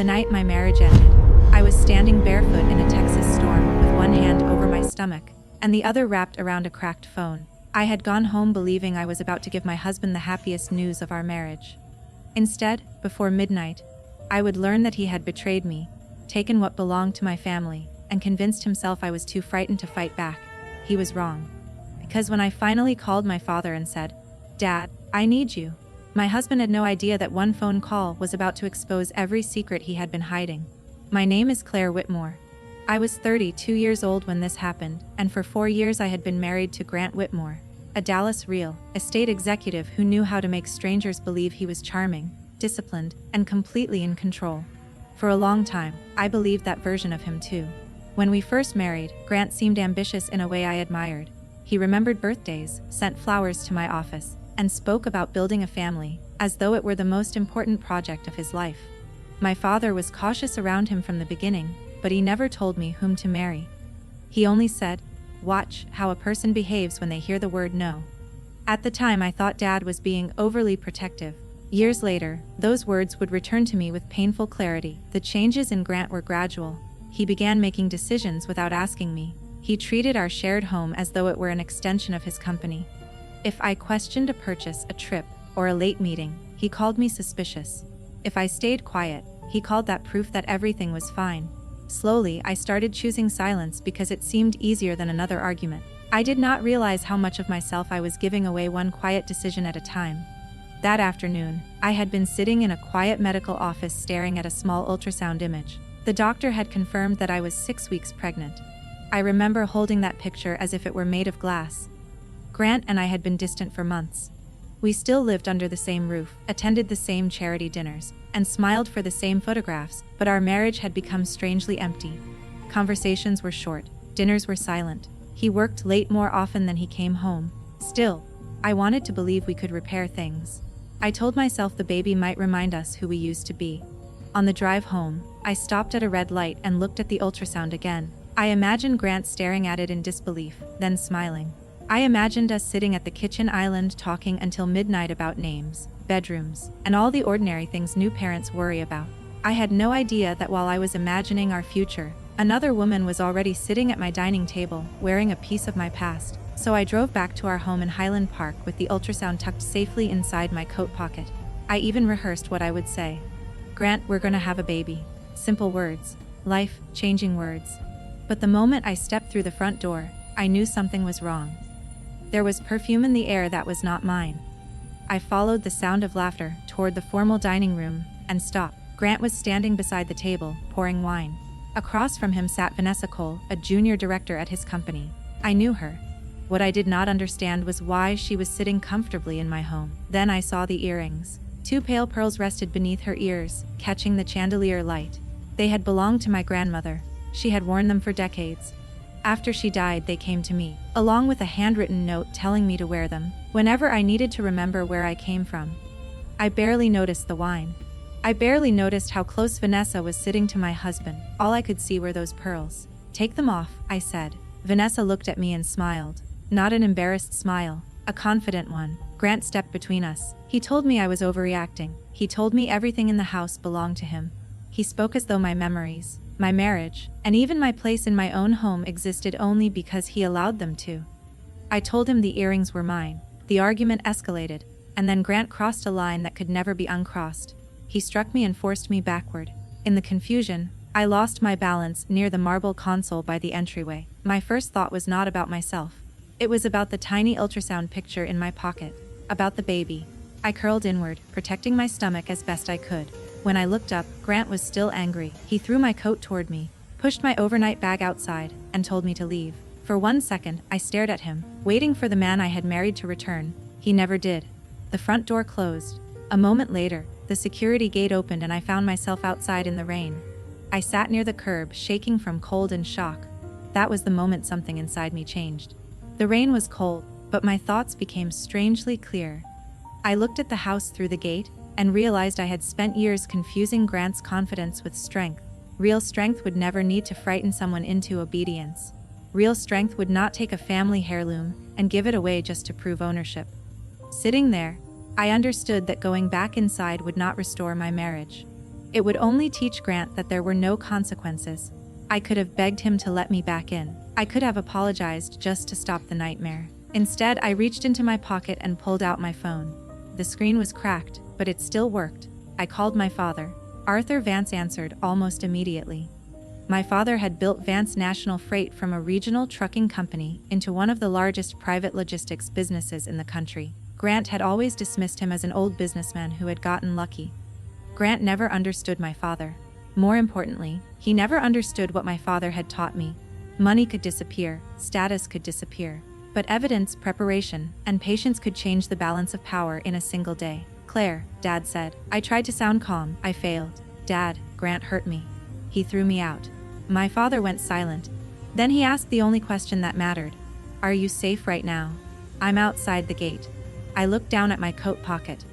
The night my marriage ended, I was standing barefoot in a Texas storm with one hand over my stomach and the other wrapped around a cracked phone. I had gone home believing I was about to give my husband the happiest news of our marriage. Instead, before midnight, I would learn that he had betrayed me, taken what belonged to my family, and convinced himself I was too frightened to fight back. He was wrong. Because when I finally called my father and said, "Dad, I need you," my husband had no idea that one phone call was about to expose every secret he had been hiding. My name is Claire Whitmore. I was 32 years old when this happened, and for 4 years I had been married to Grant Whitmore, a Dallas real estate executive who knew how to make strangers believe he was charming, disciplined, and completely in control. For a long time, I believed that version of him too. When we first married, Grant seemed ambitious in a way I admired. He remembered birthdays, sent flowers to my office, and spoke about building a family, as though it were the most important project of his life. My father was cautious around him from the beginning, but he never told me whom to marry. He only said, "Watch how a person behaves when they hear the word no." At the time I thought Dad was being overly protective. Years later, those words would return to me with painful clarity. The changes in Grant were gradual. He began making decisions without asking me. He treated our shared home as though it were an extension of his company. If I questioned a purchase, a trip, or a late meeting, he called me suspicious. If I stayed quiet, he called that proof that everything was fine. Slowly, I started choosing silence because it seemed easier than another argument. I did not realize how much of myself I was giving away one quiet decision at a time. That afternoon, I had been sitting in a quiet medical office staring at a small ultrasound image. The doctor had confirmed that I was 6 weeks pregnant. I remember holding that picture as if it were made of glass. Grant and I had been distant for months. We still lived under the same roof, attended the same charity dinners, and smiled for the same photographs, but our marriage had become strangely empty. Conversations were short, dinners were silent. He worked late more often than he came home. Still, I wanted to believe we could repair things. I told myself the baby might remind us who we used to be. On the drive home, I stopped at a red light and looked at the ultrasound again. I imagined Grant staring at it in disbelief, then smiling. I imagined us sitting at the kitchen island talking until midnight about names, bedrooms, and all the ordinary things new parents worry about. I had no idea that while I was imagining our future, another woman was already sitting at my dining table, wearing a piece of my past. So I drove back to our home in Highland Park with the ultrasound tucked safely inside my coat pocket. I even rehearsed what I would say. "Grant, we're gonna have a baby." Simple words, life-changing words. But the moment I stepped through the front door, I knew something was wrong. There was perfume in the air that was not mine. I followed the sound of laughter toward the formal dining room and stopped. Grant was standing beside the table, pouring wine. Across from him sat Vanessa Cole, a junior director at his company. I knew her. What I did not understand was why she was sitting comfortably in my home. Then I saw the earrings. 2 pale pearls rested beneath her ears, catching the chandelier light. They had belonged to my grandmother. She had worn them for decades. After she died, they came to me, along with a handwritten note telling me to wear them whenever I needed to remember where I came from. I barely noticed the wine. I barely noticed how close Vanessa was sitting to my husband. All I could see were those pearls. "Take them off," I said. Vanessa looked at me and smiled. Not an embarrassed smile, a confident one. Grant stepped between us. He told me I was overreacting. He told me everything in the house belonged to him. He spoke as though my memories, my marriage, and even my place in my own home existed only because he allowed them to. I told him the earrings were mine. The argument escalated, and then Grant crossed a line that could never be uncrossed. He struck me and forced me backward. In the confusion, I lost my balance near the marble console by the entryway. My first thought was not about myself. It was about the tiny ultrasound picture in my pocket, about the baby. I curled inward, protecting my stomach as best I could. When I looked up, Grant was still angry. He threw my coat toward me, pushed my overnight bag outside, and told me to leave. For 1 second, I stared at him, waiting for the man I had married to return. He never did. The front door closed. A moment later, the security gate opened and I found myself outside in the rain. I sat near the curb, shaking from cold and shock. That was the moment something inside me changed. The rain was cold, but my thoughts became strangely clear. I looked at the house through the gate and realized I had spent years confusing Grant's confidence with strength. Real strength would never need to frighten someone into obedience. Real strength would not take a family heirloom and give it away just to prove ownership. Sitting there, I understood that going back inside would not restore my marriage. It would only teach Grant that there were no consequences. I could have begged him to let me back in. I could have apologized just to stop the nightmare. Instead, I reached into my pocket and pulled out my phone. The screen was cracked, but it still worked. I called my father. Arthur Vance answered almost immediately. My father had built Vance National Freight from a regional trucking company into one of the largest private logistics businesses in the country. Grant had always dismissed him as an old businessman who had gotten lucky. Grant never understood my father. More importantly, he never understood what my father had taught me. Money could disappear, status could disappear, but evidence, preparation, and patience could change the balance of power in a single day. "Claire," Dad said. I tried to sound calm. I failed. "Dad, Grant hurt me. He threw me out." My father went silent. Then he asked the only question that mattered. "Are you safe right now?" "I'm outside the gate." I looked down at my coat pocket.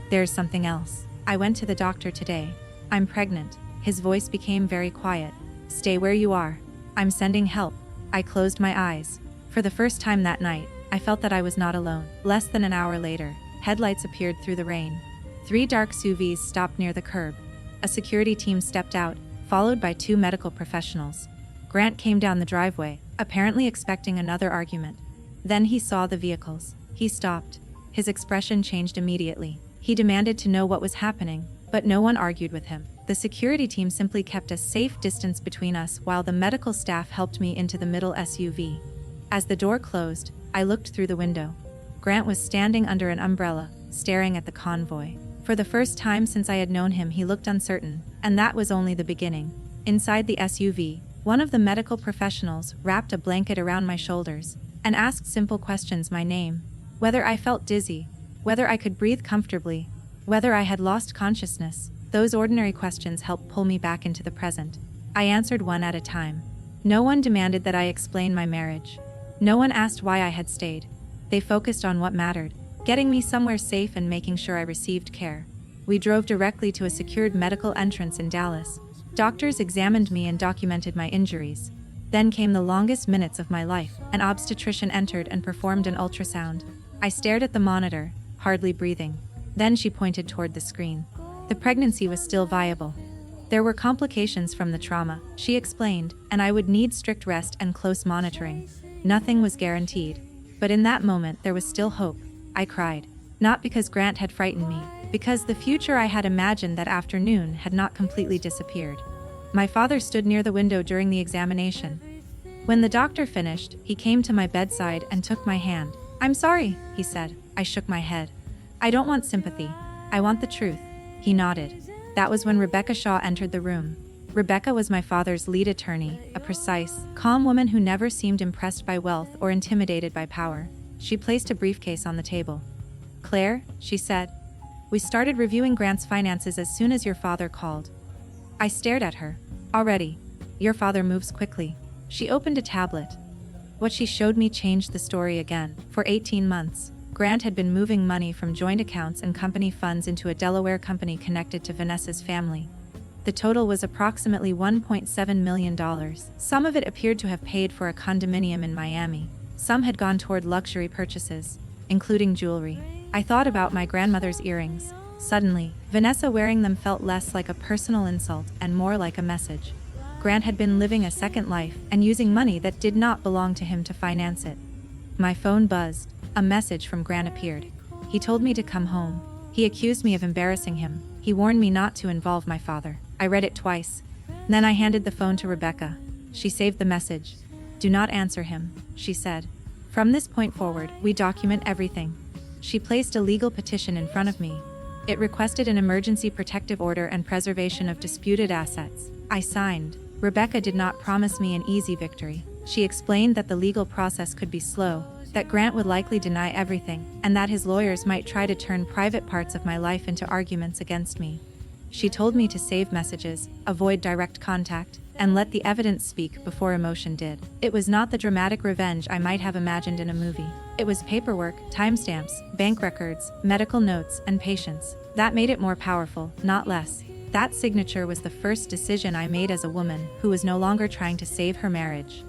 "There's something else. I went to the doctor today. I'm pregnant." His voice became very quiet. "Stay where you are. I'm sending help." I closed my eyes. For the first time that night, I felt that I was not alone. Less than an hour later, headlights appeared through the rain. 3 dark SUVs stopped near the curb. A security team stepped out, followed by 2 medical professionals. Grant came down the driveway, apparently expecting another argument. Then he saw the vehicles. He stopped. His expression changed immediately. He demanded to know what was happening, but no one argued with him. The security team simply kept a safe distance between us while the medical staff helped me into the middle SUV. As the door closed, I looked through the window. Grant was standing under an umbrella, staring at the convoy. For the first time since I had known him, he looked uncertain, and that was only the beginning. Inside the SUV, one of the medical professionals wrapped a blanket around my shoulders and asked simple questions: my name, whether I felt dizzy, whether I could breathe comfortably, whether I had lost consciousness. Those ordinary questions helped pull me back into the present. I answered one at a time. No one demanded that I explain my marriage. No one asked why I had stayed. They focused on what mattered, getting me somewhere safe and making sure I received care. We drove directly to a secured medical entrance in Dallas. Doctors examined me and documented my injuries. Then came the longest minutes of my life. An obstetrician entered and performed an ultrasound. I stared at the monitor, hardly breathing. Then she pointed toward the screen. The pregnancy was still viable. There were complications from the trauma, she explained, and I would need strict rest and close monitoring. Nothing was guaranteed. But in that moment, there was still hope. I cried. Not because Grant had frightened me, because the future I had imagined that afternoon had not completely disappeared. My father stood near the window during the examination. When the doctor finished, he came to my bedside and took my hand. "I'm sorry," he said. I shook my head. "I don't want sympathy. I want the truth." He nodded. That was when Rebecca Shaw entered the room. Rebecca was my father's lead attorney, a precise, calm woman who never seemed impressed by wealth or intimidated by power. She placed a briefcase on the table. "Claire," she said, "we started reviewing Grant's finances as soon as your father called." I stared at her. "Already? Your father moves quickly." She opened a tablet. What she showed me changed the story again. For 18 months, Grant had been moving money from joint accounts and company funds into a Delaware company connected to Vanessa's family. The total was approximately $1.7 million. Some of it appeared to have paid for a condominium in Miami. Some had gone toward luxury purchases, including jewelry. I thought about my grandmother's earrings. Suddenly, Vanessa wearing them felt less like a personal insult and more like a message. Grant had been living a second life and using money that did not belong to him to finance it. My phone buzzed. A message from Grant appeared. He told me to come home. He accused me of embarrassing him. He warned me not to involve my father. I read it twice. Then I handed the phone to Rebecca. She saved the message. "Do not answer him," she said. "From this point forward, we document everything." She placed a legal petition in front of me. It requested an emergency protective order and preservation of disputed assets. I signed. Rebecca did not promise me an easy victory. She explained that the legal process could be slow, that Grant would likely deny everything, and that his lawyers might try to turn private parts of my life into arguments against me. She told me to save messages, avoid direct contact, and let the evidence speak before emotion did. It was not the dramatic revenge I might have imagined in a movie. It was paperwork, timestamps, bank records, medical notes, and patience. That made it more powerful, not less. That signature was the first decision I made as a woman who was no longer trying to save her marriage.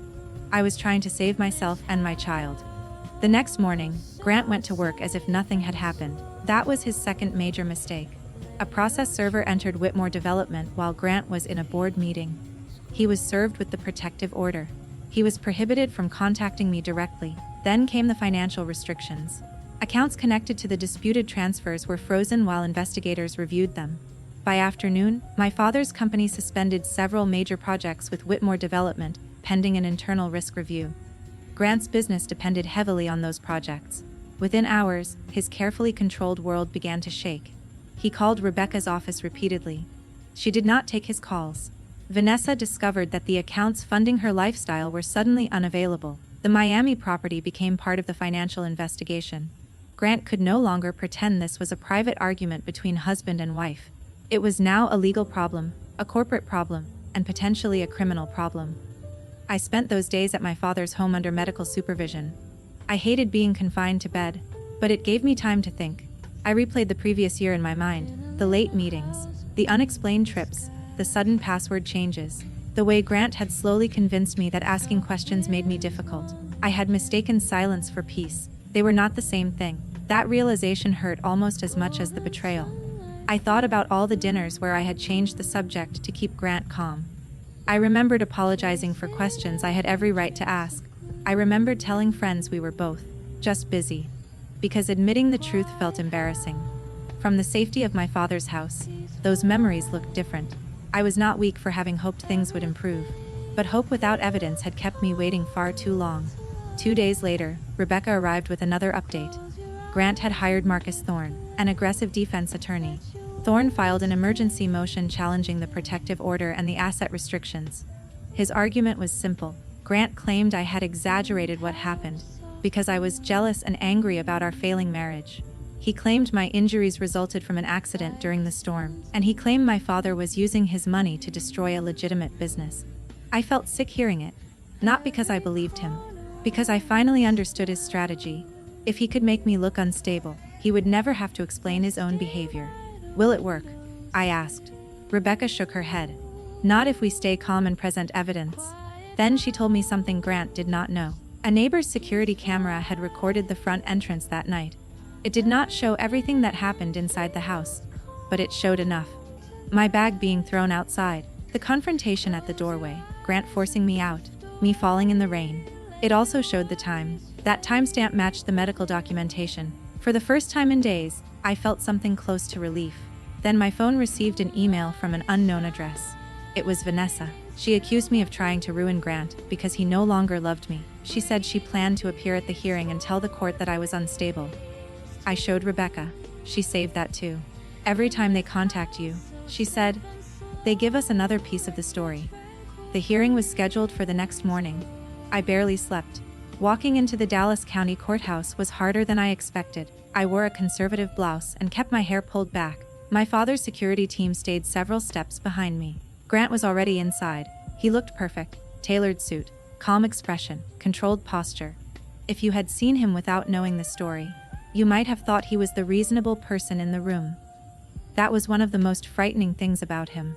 I was trying to save myself and my child. The next morning, Grant went to work as if nothing had happened. That was his second major mistake. A process server entered Whitmore Development while Grant was in a board meeting. He was served with the protective order. He was prohibited from contacting me directly. Then came the financial restrictions. Accounts connected to the disputed transfers were frozen while investigators reviewed them. By afternoon, my father's company suspended several major projects with Whitmore Development, pending an internal risk review. Grant's business depended heavily on those projects. Within hours, his carefully controlled world began to shake. He called Rebecca's office repeatedly. She did not take his calls. Vanessa discovered that the accounts funding her lifestyle were suddenly unavailable. The Miami property became part of the financial investigation. Grant could no longer pretend this was a private argument between husband and wife. It was now a legal problem, a corporate problem, and potentially a criminal problem. I spent those days at my father's home under medical supervision. I hated being confined to bed, but it gave me time to think. I replayed the previous year in my mind, the late meetings, the unexplained trips, the sudden password changes, the way Grant had slowly convinced me that asking questions made me difficult. I had mistaken silence for peace. They were not the same thing. That realization hurt almost as much as the betrayal. I thought about all the dinners where I had changed the subject to keep Grant calm. I remembered apologizing for questions I had every right to ask. I remembered telling friends we were both just busy, because admitting the truth felt embarrassing. From the safety of my father's house, those memories looked different. I was not weak for having hoped things would improve, but hope without evidence had kept me waiting far too long. 2 days later, Rebecca arrived with another update. Grant had hired Marcus Thorne, an aggressive defense attorney. Thorne filed an emergency motion challenging the protective order and the asset restrictions. His argument was simple. Grant claimed I had exaggerated what happened, because I was jealous and angry about our failing marriage. He claimed my injuries resulted from an accident during the storm, and he claimed my father was using his money to destroy a legitimate business. I felt sick hearing it, not because I believed him, because I finally understood his strategy. If he could make me look unstable, he would never have to explain his own behavior. Will it work? I asked. Rebecca shook her head. Not if we stay calm and present evidence. Then she told me something Grant did not know. A neighbor's security camera had recorded the front entrance that night. It did not show everything that happened inside the house, but it showed enough. My bag being thrown outside, the confrontation at the doorway, Grant forcing me out, me falling in the rain. It also showed the time. That timestamp matched the medical documentation. For the first time in days, I felt something close to relief. Then my phone received an email from an unknown address. It was Vanessa. She accused me of trying to ruin Grant because he no longer loved me. She said she planned to appear at the hearing and tell the court that I was unstable. I showed Rebecca. She saved that too. Every time they contact you, she said, they give us another piece of the story. The hearing was scheduled for the next morning. I barely slept. Walking into the Dallas County Courthouse was harder than I expected. I wore a conservative blouse and kept my hair pulled back. My father's security team stayed several steps behind me. Grant was already inside. He looked perfect. Tailored suit, calm expression, controlled posture. If you had seen him without knowing the story, you might have thought he was the reasonable person in the room. That was one of the most frightening things about him.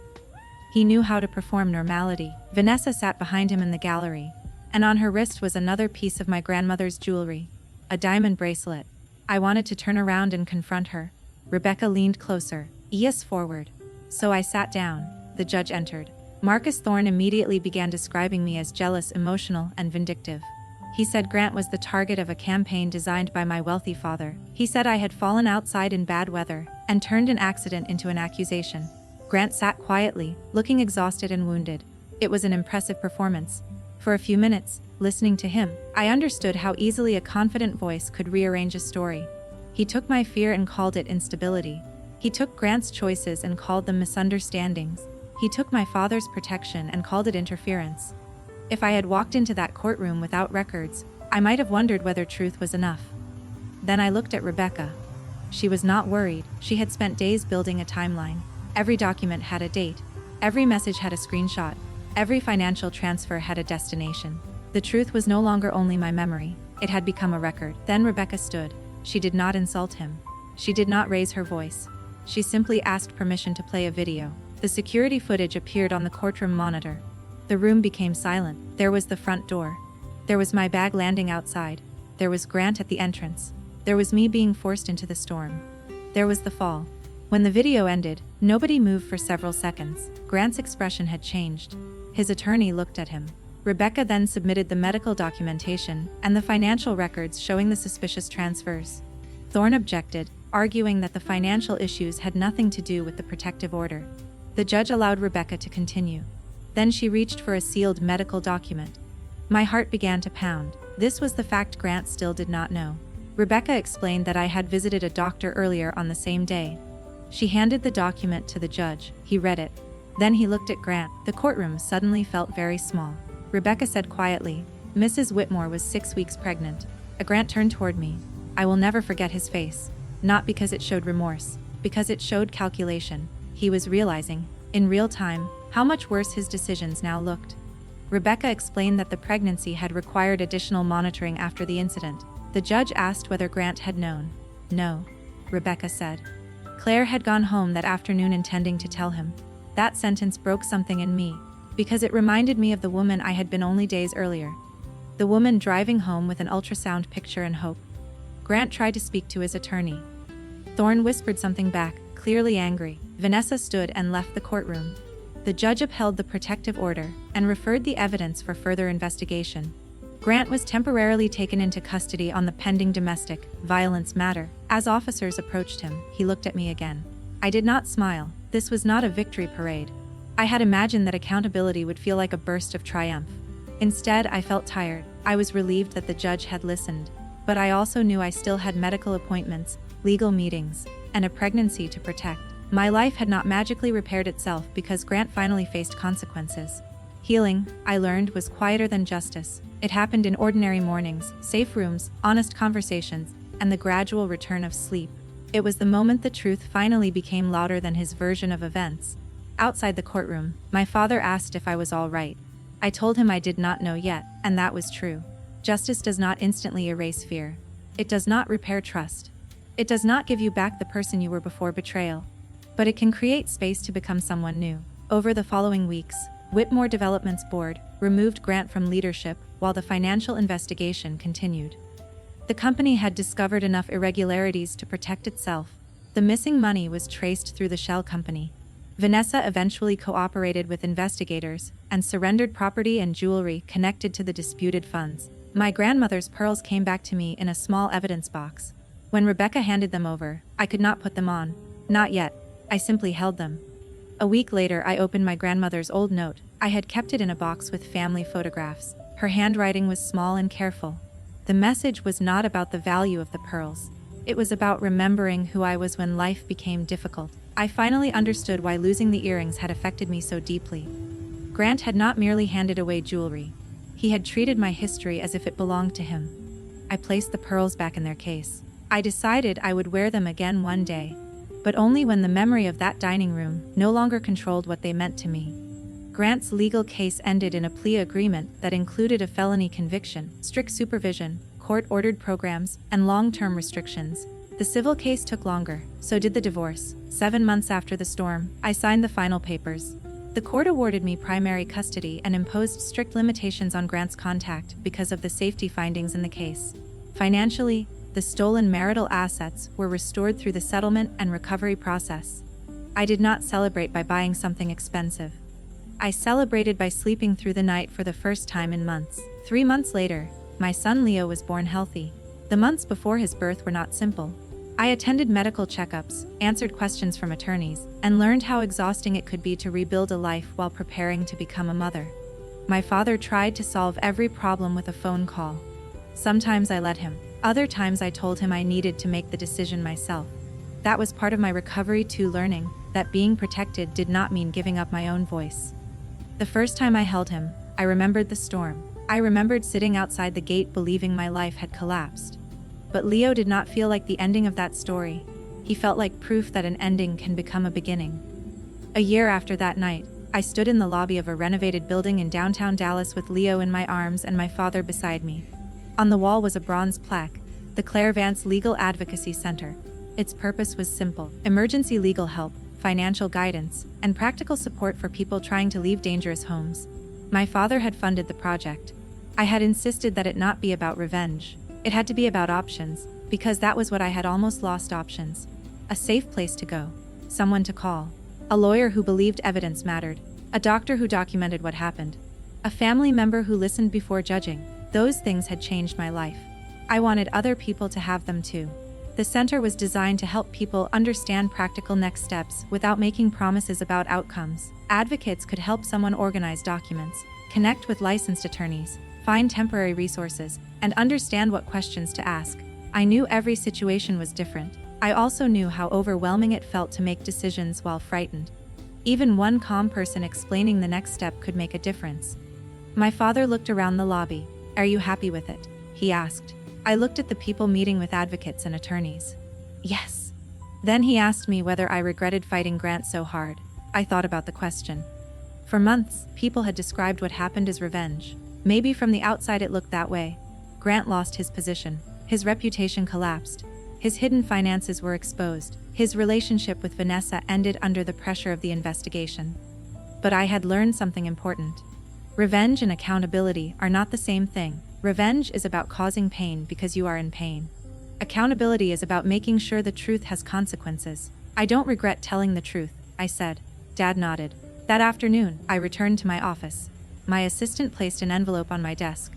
He knew how to perform normality. Vanessa sat behind him in the gallery, and on her wrist was another piece of my grandmother's jewelry, a diamond bracelet. I wanted to turn around and confront her. Rebecca leaned closer, ears forward. So I sat down. The judge entered. Marcus Thorne immediately began describing me as jealous, emotional, and vindictive. He said Grant was the target of a campaign designed by my wealthy father. He said I had fallen outside in bad weather and turned an accident into an accusation. Grant sat quietly, looking exhausted and wounded. It was an impressive performance. For a few minutes, listening to him, I understood how easily a confident voice could rearrange a story. He took my fear and called it instability. He took Grant's choices and called them misunderstandings. He took my father's protection and called it interference. If I had walked into that courtroom without records, I might have wondered whether truth was enough. Then I looked at Rebecca. She was not worried. She had spent days building a timeline. Every document had a date. Every message had a screenshot. Every financial transfer had a destination. The truth was no longer only my memory. It had become a record. Then Rebecca stood. She did not insult him. She did not raise her voice. She simply asked permission to play a video. The security footage appeared on the courtroom monitor. The room became silent. There was the front door. There was my bag landing outside. There was Grant at the entrance. There was me being forced into the storm. There was the fall. When the video ended, nobody moved for several seconds. Grant's expression had changed. His attorney looked at him. Rebecca then submitted the medical documentation and the financial records showing the suspicious transfers. Thorne objected, arguing that the financial issues had nothing to do with the protective order. The judge allowed Rebecca to continue. Then she reached for a sealed medical document. My heart began to pound. This was the fact Grant still did not know. Rebecca explained that I had visited a doctor earlier on the same day. She handed the document to the judge. He read it. Then he looked at Grant. The courtroom suddenly felt very small. Rebecca said quietly, "Mrs. Whitmore was 6 weeks pregnant." Grant turned toward me. I will never forget his face. Not because it showed remorse, because it showed calculation. He was realizing, in real time, how much worse his decisions now looked. Rebecca explained that the pregnancy had required additional monitoring after the incident. The judge asked whether Grant had known. "No," Rebecca said. Claire had gone home that afternoon intending to tell him. That sentence broke something in me, because it reminded me of the woman I had been only days earlier. The woman driving home with an ultrasound picture and hope. Grant tried to speak to his attorney. Thorne whispered something back, clearly angry. Vanessa stood and left the courtroom. The judge upheld the protective order and referred the evidence for further investigation. Grant was temporarily taken into custody on the pending domestic violence matter. As officers approached him, he looked at me again. I did not smile. This was not a victory parade. I had imagined that accountability would feel like a burst of triumph. Instead, I felt tired. I was relieved that the judge had listened, but I also knew I still had medical appointments, legal meetings, and a pregnancy to protect. My life had not magically repaired itself because Grant finally faced consequences. Healing, I learned, was quieter than justice. It happened in ordinary mornings, safe rooms, honest conversations, and the gradual return of sleep. It was the moment the truth finally became louder than his version of events. Outside the courtroom, my father asked if I was all right. I told him I did not know yet, and that was true. Justice does not instantly erase fear. It does not repair trust. It does not give you back the person you were before betrayal. But it can create space to become someone new. Over the following weeks, Whitmore Development's board removed Grant from leadership while the financial investigation continued. The company had discovered enough irregularities to protect itself. The missing money was traced through the shell company. Vanessa eventually cooperated with investigators and surrendered property and jewelry connected to the disputed funds. My grandmother's pearls came back to me in a small evidence box. When Rebecca handed them over, I could not put them on. Not yet. I simply held them. A week later, I opened my grandmother's old note. I had kept it in a box with family photographs. Her handwriting was small and careful. The message was not about the value of the pearls. It was about remembering who I was when life became difficult. I finally understood why losing the earrings had affected me so deeply. Grant had not merely handed away jewelry. He had treated my history as if it belonged to him. I placed the pearls back in their case. I decided I would wear them again one day, but only when the memory of that dining room no longer controlled what they meant to me. Grant's legal case ended in a plea agreement that included a felony conviction, strict supervision, court-ordered programs, and long-term restrictions. The civil case took longer, so did the divorce. 7 months after the storm, I signed the final papers. The court awarded me primary custody and imposed strict limitations on Grant's contact because of the safety findings in the case. Financially, the stolen marital assets were restored through the settlement and recovery process. I did not celebrate by buying something expensive. I celebrated by sleeping through the night for the first time in months. 3 months later, my son Leo was born healthy. The months before his birth were not simple. I attended medical checkups, answered questions from attorneys, and learned how exhausting it could be to rebuild a life while preparing to become a mother. My father tried to solve every problem with a phone call. Sometimes I let him. Other times I told him I needed to make the decision myself. That was part of my recovery too, learning that being protected did not mean giving up my own voice. The first time I held him, I remembered the storm. I remembered sitting outside the gate believing my life had collapsed. But Leo did not feel like the ending of that story. He felt like proof that an ending can become a beginning. A year after that night, I stood in the lobby of a renovated building in downtown Dallas with Leo in my arms and my father beside me. On the wall was a bronze plaque, the Claire Vance Legal Advocacy Center. Its purpose was simple: emergency legal help, financial guidance, and practical support for people trying to leave dangerous homes. My father had funded the project. I had insisted that it not be about revenge. It had to be about options, because that was what I had almost lost: options. A safe place to go. someone to call, a lawyer who believed evidence mattered, a doctor who documented what happened, a family member who listened before judging. Those things had changed my life. I wanted other people to have them too. The center was designed to help people understand practical next steps without making promises about outcomes. Advocates could help someone organize documents, connect with licensed attorneys, find temporary resources, and understand what questions to ask. I knew every situation was different. I also knew how overwhelming it felt to make decisions while frightened. Even one calm person explaining the next step could make a difference. My father looked around the lobby. "Are you happy with it?" he asked. I looked at the people meeting with advocates and attorneys. Yes. Then he asked me whether I regretted fighting Grant so hard. I thought about the question. For months, people had described what happened as revenge. Maybe from the outside it looked that way. Grant lost his position. His reputation collapsed. His hidden finances were exposed. His relationship with Vanessa ended under the pressure of the investigation. But I had learned something important. Revenge and accountability are not the same thing. Revenge is about causing pain because you are in pain. Accountability is about making sure the truth has consequences. "I don't regret telling the truth," I said. Dad nodded. That afternoon, I returned to my office. My assistant placed an envelope on my desk.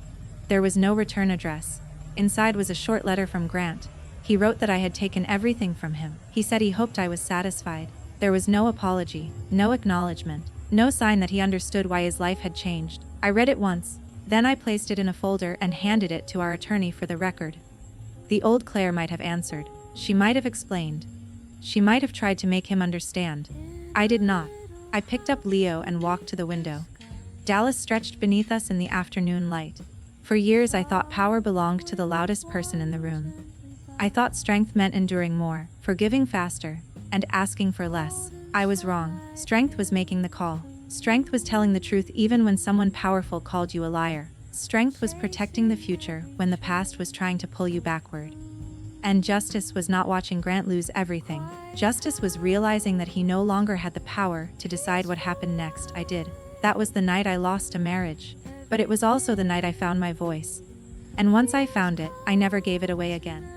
There was no return address. Inside was a short letter from Grant. He wrote that I had taken everything from him. He said he hoped I was satisfied. There was no apology, no acknowledgement, no sign that he understood why his life had changed. I read it once. Then I placed it in a folder and handed it to our attorney for the record. The old Claire might have answered. She might have explained. She might have tried to make him understand. I did not. I picked up Leo and walked to the window. Dallas stretched beneath us in the afternoon light. For years I thought power belonged to the loudest person in the room. I thought strength meant enduring more, forgiving faster, and asking for less. I was wrong. Strength was making the call. Strength was telling the truth even when someone powerful called you a liar. Strength was protecting the future when the past was trying to pull you backward. And justice was not watching Grant lose everything. Justice was realizing that he no longer had the power to decide what happened next. I did. That was the night I lost a marriage. But it was also the night I found my voice. And once I found it, I never gave it away again.